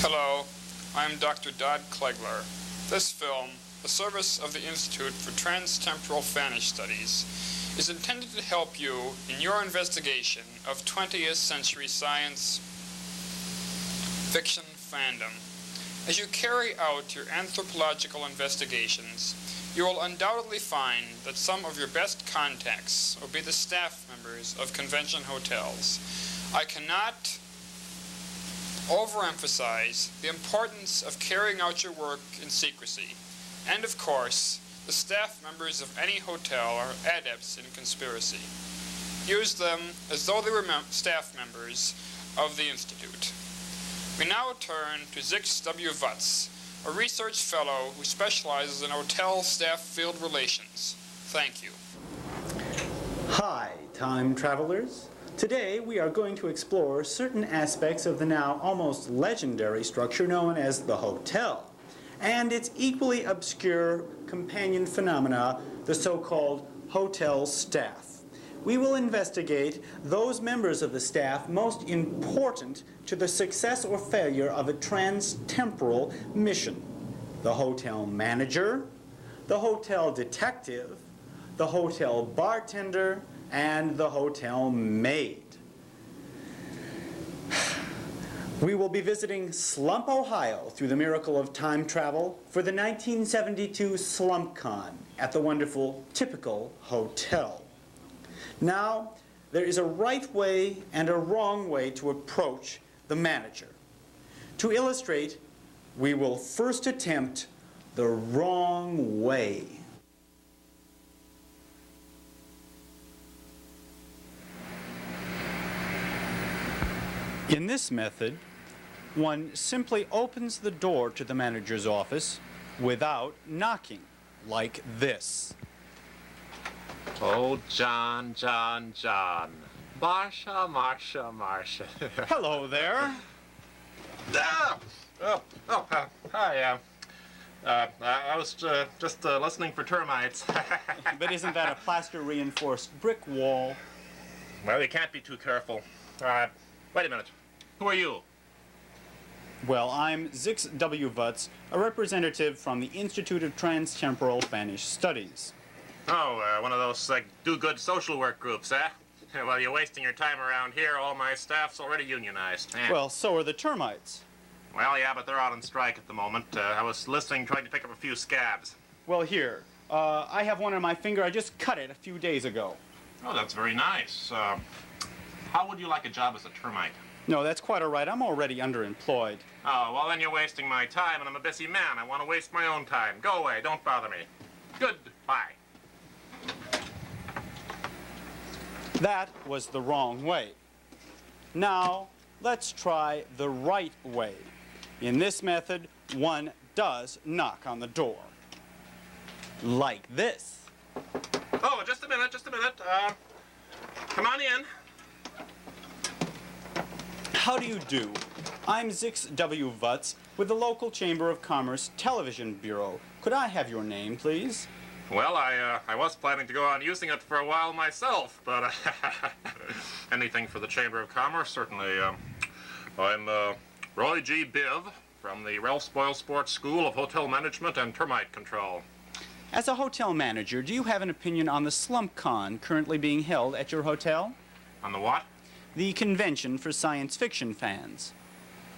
Hello, I'm Dr. Dodd Klegler. This film, a service of the Institute for Transtemporal Fannish Studies, is intended to help you in your investigation of 20th century science fiction fandom. As you carry out your anthropological investigations, you will undoubtedly find that some of your best contacts will be the staff members of convention hotels. I cannot overemphasize the importance of carrying out your work in secrecy. And of course, the staff members of any hotel are adepts in conspiracy. Use them as though they were staff members of the Institute. We now turn to Zix W. Vutz, a research fellow who specializes in hotel staff field relations. Thank you. Hi, time travelers. Today we are going to explore certain aspects of the now almost legendary structure known as the hotel, and its equally obscure companion phenomena, the so-called hotel staff. We will investigate those members of the staff most important to the success or failure of a transtemporal mission: the hotel manager, the hotel detective, the hotel bartender, and the hotel maid. We will be visiting Slump, Ohio through the miracle of time travel for the 1972 SlumpCon at the wonderful Typical Hotel. Now, there is a right way and a wrong way to approach the manager. To illustrate, we will first attempt the wrong way. In this method, one simply opens the door to the manager's office without knocking, like this. Oh, John, John, John. Marcia, Marcia, Marcia. Hello there. Hi. I was just listening for termites. But isn't that a plaster-reinforced brick wall? Well, you can't be too careful. Wait a minute. Who are you? Well, I'm Zix W. Vutz, a representative from the Institute of Transtemporal Fannish Studies. Oh, one of those do-good social work groups, eh? Well, you're wasting your time around here. All my staff's already unionized. Well, so are the termites. Well, yeah, but they're out on strike at the moment. I was listening, trying to pick up a few scabs. Well, here. I have one on my finger. I just cut it a few days ago. Oh, that's very nice. How would you like a job as a termite? No, that's quite all right. I'm already underemployed. Oh, well, then you're wasting my time, and I'm a busy man. I want to waste my own time. Go away. Don't bother me. Goodbye. That was the wrong way. Now, let's try the right way. In this method, one does knock on the door. Like this. Oh, just a minute. Come on in. How do you do? I'm Zix W. Vutz with the local Chamber of Commerce Television Bureau. Could I have your name, please? Well, I was planning to go on using it for a while myself, but anything for the Chamber of Commerce, certainly. I'm Roy G. Biv from the Ralph Spoil Sports School of Hotel Management and Termite Control. As a hotel manager, do you have an opinion on the SlumpCon currently being held at your hotel? On the what? The convention for science fiction fans.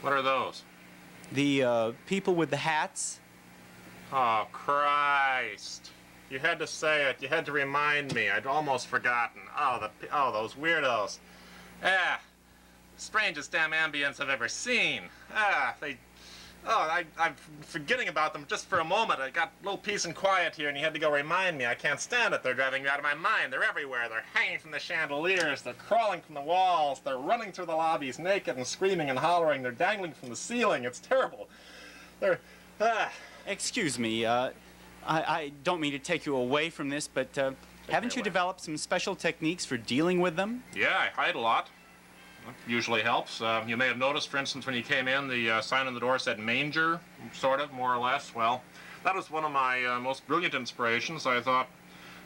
What are those? The people with the hats. Oh, Christ. You had to say it. You had to remind me. I'd almost forgotten. Oh, those weirdos. Strangest damn ambience I've ever seen. I'm forgetting about them just for a moment. I got a little peace and quiet here, and you had to go remind me. I can't stand it. They're driving me out of my mind. They're everywhere. They're hanging from the chandeliers. They're crawling from the walls. They're running through the lobbies naked and screaming and hollering. They're dangling from the ceiling. It's terrible. Excuse me, I don't mean to take you away from this, but haven't you developed some special techniques for dealing with them? Yeah, I hide a lot. That usually helps. You may have noticed, for instance, when you came in, the sign on the door said manger, sort of, more or less. Well, that was one of my most brilliant inspirations. I thought,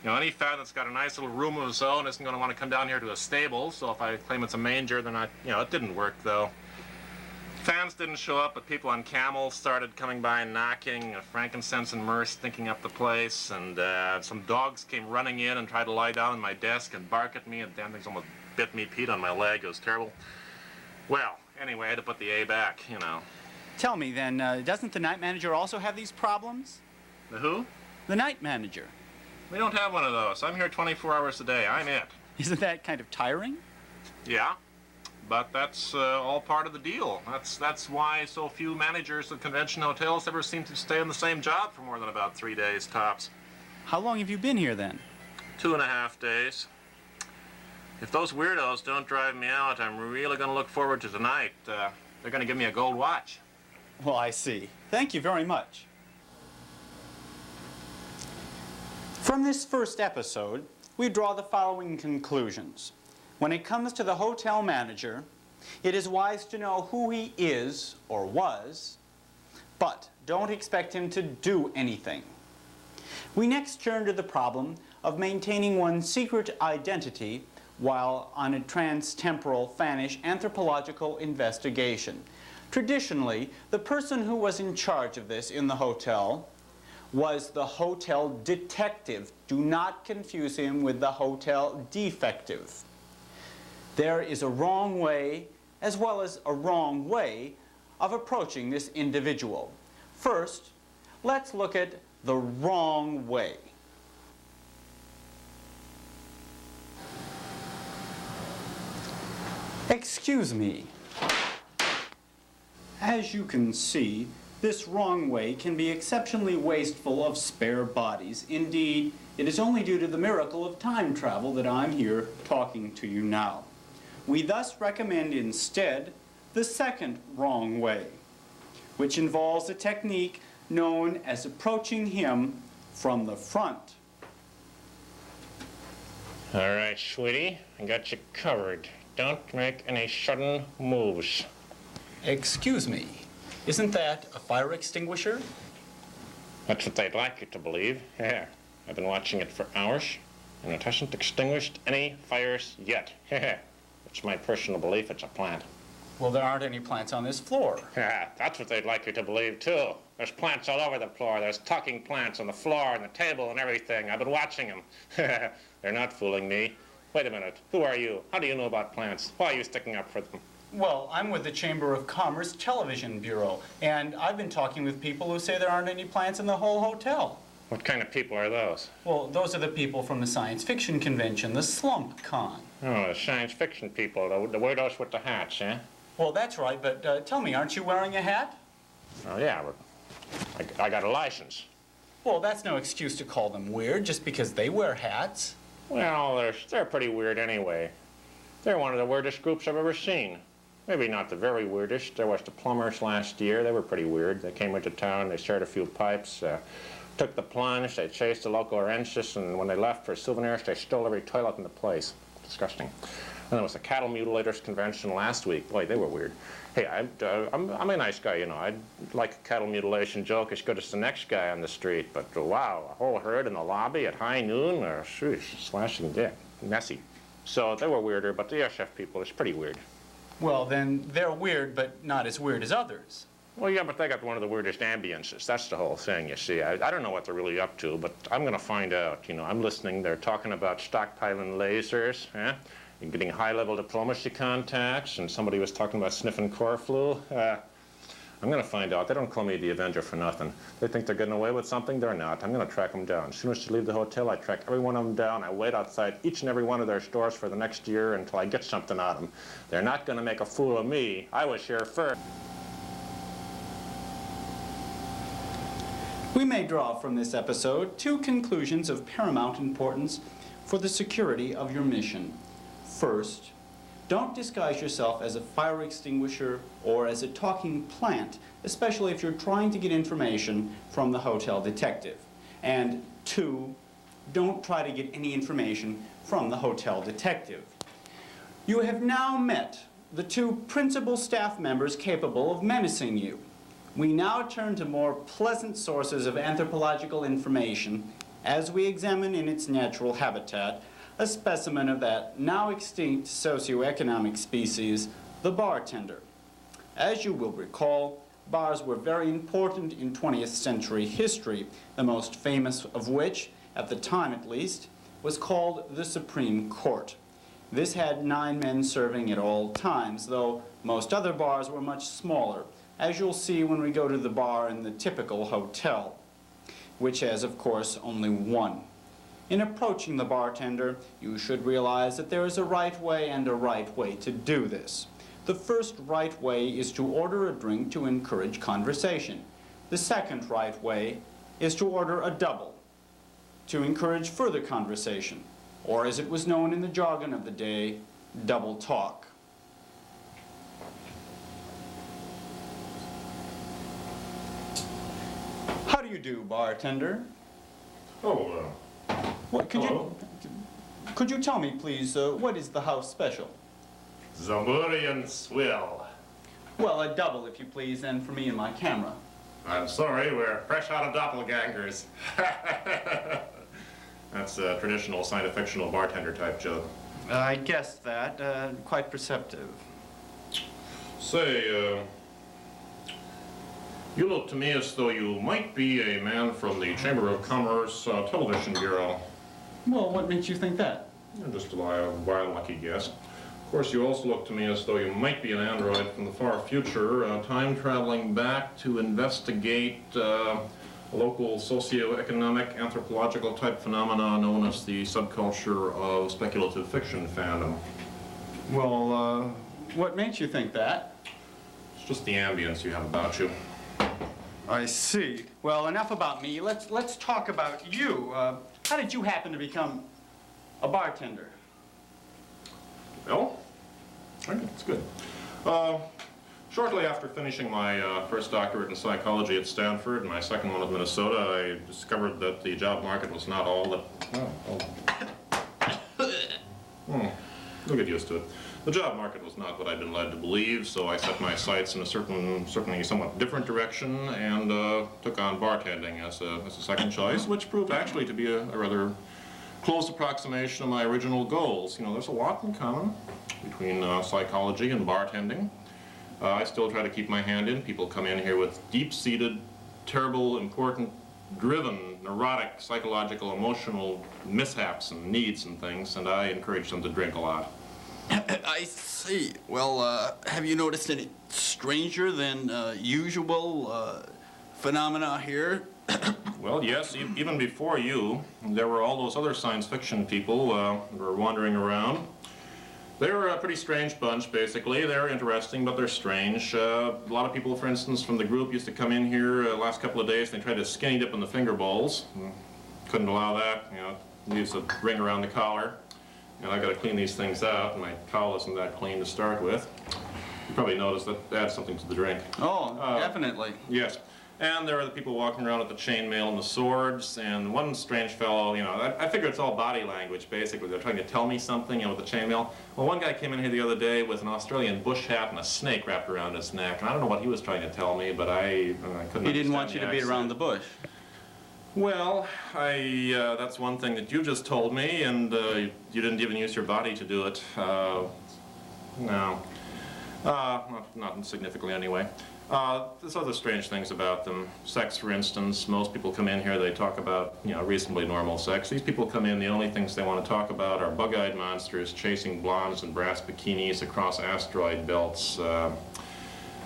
any fan that's got a nice little room of his own isn't going to want to come down here to a stable, so if I claim it's a manger, then it didn't work, though. Fans didn't show up, but people on camels started coming by and knocking, frankincense and myrrh stinking up the place, and some dogs came running in and tried to lie down on my desk and bark at me, and damn things almost bit me, peed on my leg. It was terrible. Well, anyway, I had to put the A back, Tell me then, doesn't the night manager also have these problems? The who? The night manager. We don't have one of those. I'm here 24 hours a day. I'm it. Isn't that kind of tiring? Yeah, but that's all part of the deal. That's why so few managers of convention hotels ever seem to stay on the same job for more than about 3 days tops. How long have you been here then? 2.5 days. If those weirdos don't drive me out, I'm really going to look forward to tonight. They're going to give me a gold watch. Well, I see. Thank you very much. From this first episode, we draw the following conclusions. When it comes to the hotel manager, it is wise to know who he is or was, but don't expect him to do anything. We next turn to the problem of maintaining one's secret identity while on a transtemporal Fannish anthropological investigation. Traditionally, the person who was in charge of this in the hotel was the hotel detective. Do not confuse him with the hotel defective. There is a wrong way, as well as a wrong way, of approaching this individual. First, let's look at the wrong way. Excuse me. As you can see, this wrong way can be exceptionally wasteful of spare bodies. Indeed, it is only due to the miracle of time travel that I'm here talking to you now. We thus recommend instead the second wrong way, which involves a technique known as approaching him from the front. All right, sweetie, I got you covered. Don't make any sudden moves. Excuse me, isn't that a fire extinguisher? That's what they'd like you to believe. Yeah, I've been watching it for hours, and it hasn't extinguished any fires yet. It's my personal belief it's a plant. Well, there aren't any plants on this floor. Yeah, that's what they'd like you to believe, too. There's plants all over the floor. There's talking plants on the floor and the table and everything. I've been watching them. They're not fooling me. Wait a minute. Who are you? How do you know about plants? Why are you sticking up for them? Well, I'm with the Chamber of Commerce Television Bureau, and I've been talking with people who say there aren't any plants in the whole hotel. What kind of people are those? Well, those are the people from the science fiction convention, the Slumpcon. Oh, the science fiction people, the weirdos with the hats, eh? Well, that's right, but tell me, aren't you wearing a hat? Oh, yeah, but I got a license. Well, that's no excuse to call them weird just because they wear hats. Well, they're pretty weird anyway. They're one of the weirdest groups I've ever seen. Maybe not the very weirdest. There was the plumbers last year. They were pretty weird. They came into town, they shared a few pipes, took the plunge, they chased the local oranges, and when they left for souvenirs, they stole every toilet in the place. Disgusting. And there was a cattle mutilators convention last week. Boy, they were weird. Hey, I'm a nice guy, you know. I'd like a cattle mutilation joke as good as the next guy on the street, but wow, a whole herd in the lobby at high noon, slashing dick. Messy. So they were weirder, but the SF people is pretty weird. Well, then they're weird, but not as weird as others. Well, yeah, but they got one of the weirdest ambiences. That's the whole thing, you see. I don't know what they're really up to, but I'm going to find out. You know, I'm listening. They're talking about stockpiling lasers, and getting high-level diplomacy contacts, and somebody was talking about sniffing core flu. I'm going to find out. They don't call me the Avenger for nothing. They think they're getting away with something. They're not. I'm going to track them down. As soon as you leave the hotel, I track every one of them down. I wait outside each and every one of their stores for the next year until I get something out of them. They're not going to make a fool of me. I was here first. We may draw from this episode two conclusions of paramount importance for the security of your mission. First, don't disguise yourself as a fire extinguisher or as a talking plant, especially if you're trying to get information from the hotel detective. And two, don't try to get any information from the hotel detective. You have now met the two principal staff members capable of menacing you. We now turn to more pleasant sources of anthropological information as we examine in its natural habitat a specimen of that now extinct socioeconomic species, the bartender. As you will recall, bars were very important in 20th century history, the most famous of which, at the time at least, was called the Supreme Court. This had 9 men serving at all times, though most other bars were much smaller, as you'll see when we go to the bar in the typical hotel, which has, of course, only 1. In approaching the bartender, you should realize that there is a right way and a right way to do this. The first right way is to order a drink to encourage conversation. The second right way is to order a double to encourage further conversation, or as it was known in the jargon of the day, double talk. How do you do, bartender? Oh, What could you tell me, please, what is the house special? Zamurian Swill. Well, a double, if you please, and for me and my camera. I'm sorry, we're fresh out of doppelgangers. That's a traditional science-fictional bartender type joke. I guessed that. Quite perceptive. Say, you look to me as though you might be a man from the Chamber of Commerce Television Bureau. Well, what makes you think that? Just a wild, lucky guess. Of course, you also look to me as though you might be an android from the far future, time-traveling back to investigate a local socio-economic, anthropological type phenomena known as the subculture of speculative fiction fandom. Well, what makes you think that? It's just the ambience you have about you. I see. Well, enough about me. Let's talk about you. How did you happen to become a bartender? Well, okay, that's good. Shortly after finishing my first doctorate in psychology at Stanford and my second one at Minnesota, I discovered that the job market was not all that... You'll get used to it. The job market was not what I'd been led to believe, so I set my sights in a certainly somewhat different direction and took on bartending as a second choice, which proved actually to be a rather close approximation of my original goals. You know, there's a lot in common between psychology and bartending. I still try to keep my hand in. People come in here with deep-seated, terrible, important, driven, neurotic, psychological, emotional mishaps and needs and things, and I encourage them to drink a lot. I see. Well, have you noticed any stranger than usual phenomena here? Well, yes, even before you, there were all those other science fiction people who were wandering around. They were a pretty strange bunch, basically. They're interesting, but they're strange. A lot of people, for instance, from the group used to come in here last couple of days, and they tried to skinny dip in the finger bowls. Couldn't allow that, you know, it leaves a ring around the collar. And I've got to clean these things out, and my towel isn't that clean to start with. You probably noticed that adds something to the drink. Oh, definitely. Yes. And there are the people walking around with the chainmail and the swords, and one strange fellow, you know, I figure it's all body language, basically. They're trying to tell me something, you know, with the chainmail. Well, one guy came in here the other day with an Australian bush hat and a snake wrapped around his neck. And I don't know what he was trying to tell me, but I couldn't He didn't want understand you the to be accent. around the bush. Well, that's one thing that you just told me, and you didn't even use your body to do it. No. Not significantly anyway. There's other strange things about them. Sex, for instance. Most people come in here, they talk about, you know, reasonably normal sex. These people come in, the only things they want to talk about are bug-eyed monsters chasing blondes in brass bikinis across asteroid belts.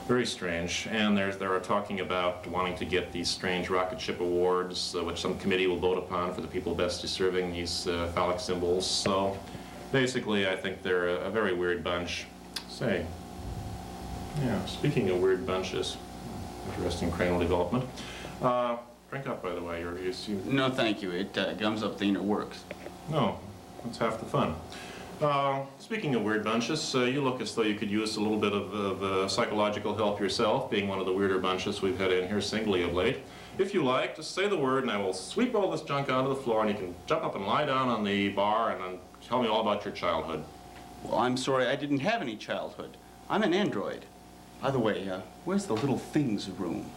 Very strange. And there are talking about wanting to get these strange rocket ship awards, which some committee will vote upon for the people best deserving these phallic symbols. So basically, I think they're a very weird bunch. Say, yeah, speaking of weird bunches, interesting cranial development. Drink up, by the way. No, thank you. It gums up the inner works. No, that's half the fun. Speaking of weird bunches, you look as though you could use a little bit of psychological help yourself, being one of the weirder bunches we've had in here singly of late. If you like, just say the word and I will sweep all this junk onto the floor and you can jump up and lie down on the bar and then tell me all about your childhood. Well, I'm sorry, I didn't have any childhood. I'm an android. By the way, where's the little things room?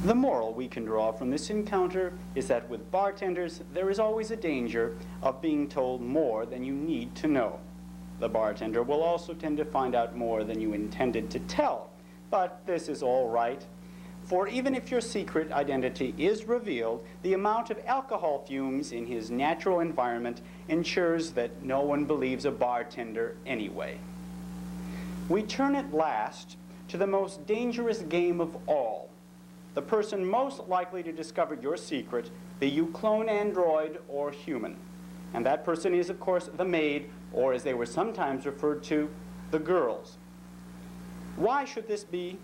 The moral we can draw from this encounter is that with bartenders, there is always a danger of being told more than you need to know. The bartender will also tend to find out more than you intended to tell, but this is all right. For even if your secret identity is revealed, the amount of alcohol fumes in his natural environment ensures that no one believes a bartender anyway. We turn at last to the most dangerous game of all. The person most likely to discover your secret, be you clone android or human. And that person is, of course, the maid, or as they were sometimes referred to, the girls. Why should this be?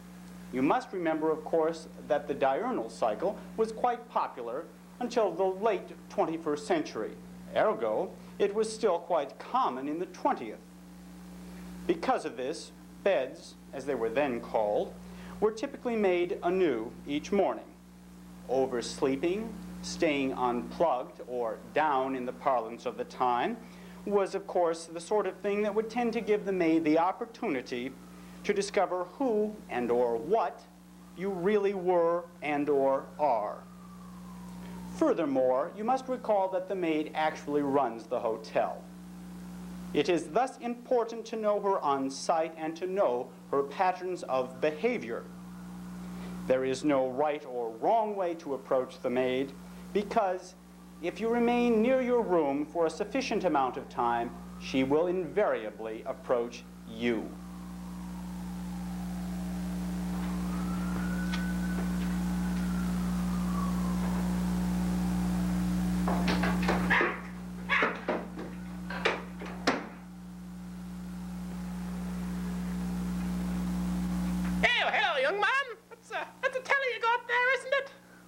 You must remember, of course, that the diurnal cycle was quite popular until the late 21st century. Ergo, it was still quite common in the 20th. Because of this, beds, as they were then called, were typically made anew each morning. Oversleeping, staying unplugged, or down in the parlance of the time, was, of course, the sort of thing that would tend to give the maid the opportunity to discover who and or what you really were and or are. Furthermore, you must recall that the maid actually runs the hotel. It is thus important to know her on sight and to know her patterns of behavior. There is no right or wrong way to approach the maid, because if you remain near your room for a sufficient amount of time, she will invariably approach you.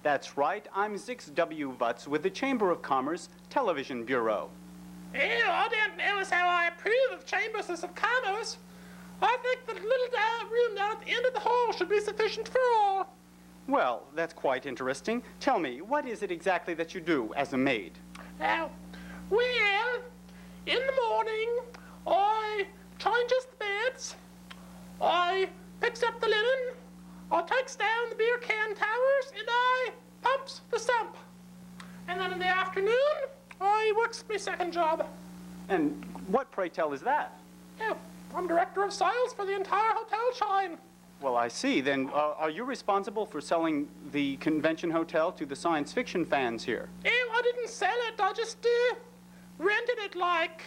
That's right. I'm Zix W. Vutz with the Chamber of Commerce Television Bureau. Oh, I don't know as how I approve of chambers of commerce. I think the little room down at the end of the hall should be sufficient for all. Well, that's quite interesting. Tell me, what is it exactly that you do as a maid? Well, in the morning, I changes the beds, I picks up the linen, I takes down the beer can towers, and I pumps the sump. And then in the afternoon, I works my second job. And what, pray tell, is that? Oh, I'm director of sales for the entire hotel chain. Well, I see. Then are you responsible for selling the convention hotel to the science fiction fans here? Oh, I didn't sell it. I just rented it like...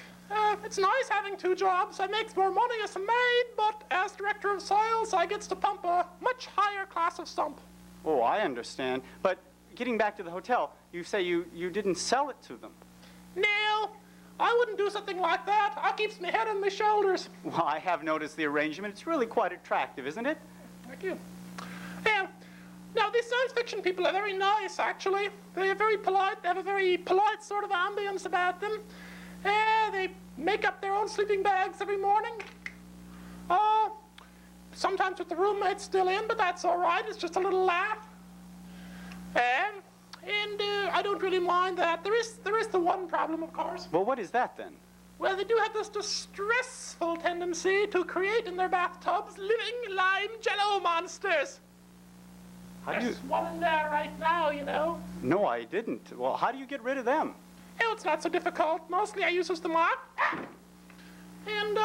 it's nice having two jobs. I makes more money as a maid, but as director of sales, I gets to pump a much higher class of sump. Oh, I understand. But getting back to the hotel, you say you didn't sell it to them. No, I wouldn't do something like that. I keeps my head on my shoulders. Well, I have noticed the arrangement. It's really quite attractive, isn't it? Thank you. Yeah. Now, these science fiction people are very nice, actually. They are very polite. They have a very polite sort of ambience about them. They make up their own sleeping bags every morning. Sometimes with the roommates still in, but that's all right. It's just a little laugh. And I don't really mind that. There is the one problem, of course. Well, what is that then? Well, they do have this distressful tendency to create in their bathtubs living lime jello monsters. There's one in there right now, you know. No, I didn't. Well, how do you get rid of them? Oh, it's not so difficult. Mostly I use the mop. And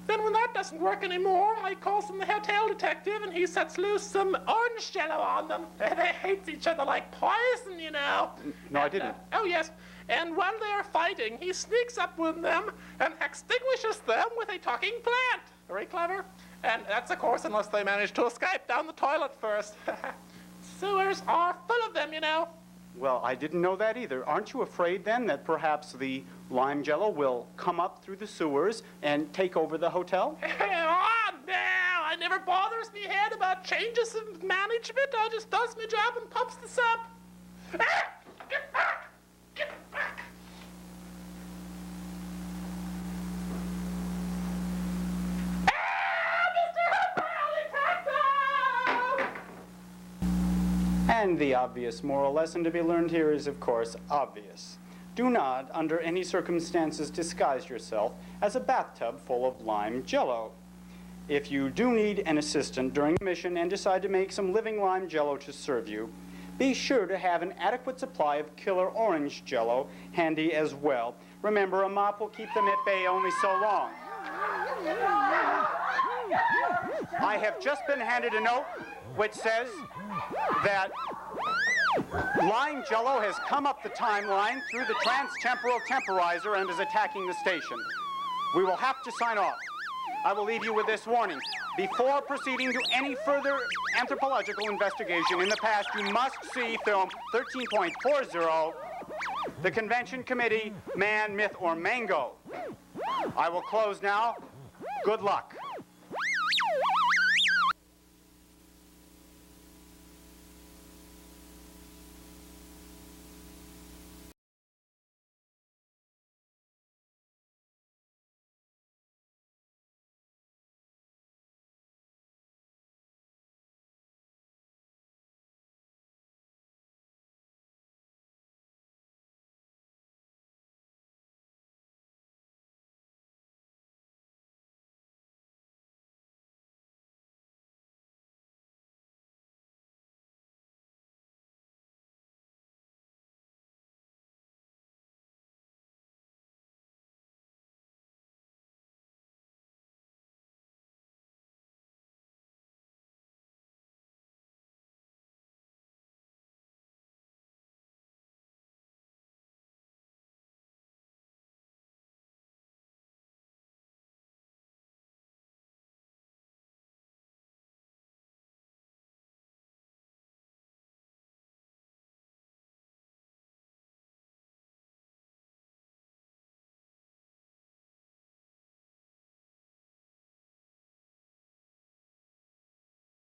Then when that doesn't work anymore, I call some the hotel detective and he sets loose some orange jello on them. They hate each other like poison, you know. No, I didn't. Oh, yes. And while they are fighting, he sneaks up with them and extinguishes them with a talking plant. Very clever. And that's, of course, unless they manage to escape down the toilet first. Sewers are full of them, you know. Well, I didn't know that either. Aren't you afraid, then, that perhaps the lime jello will come up through the sewers and take over the hotel? Oh, no! I never bothers me head about changes of management. I just does my job and pumps the sump. Ah! Get back! Get back! And the obvious moral lesson to be learned here is, of course, obvious. Do not, under any circumstances, disguise yourself as a bathtub full of lime jello. If you do need an assistant during a mission and decide to make some living lime jello to serve you, be sure to have an adequate supply of killer orange jello handy as well. Remember, a mop will keep them at bay only so long. I have just been handed a note which says that lime jello has come up the timeline through the Transtemporal temporizer and is attacking the station. We will have to sign off. I will leave you with this warning. Before proceeding to any further anthropological investigation in the past, you must see film 13.40, The Convention Committee, Man, Myth, or Mango. I will close now. Good luck.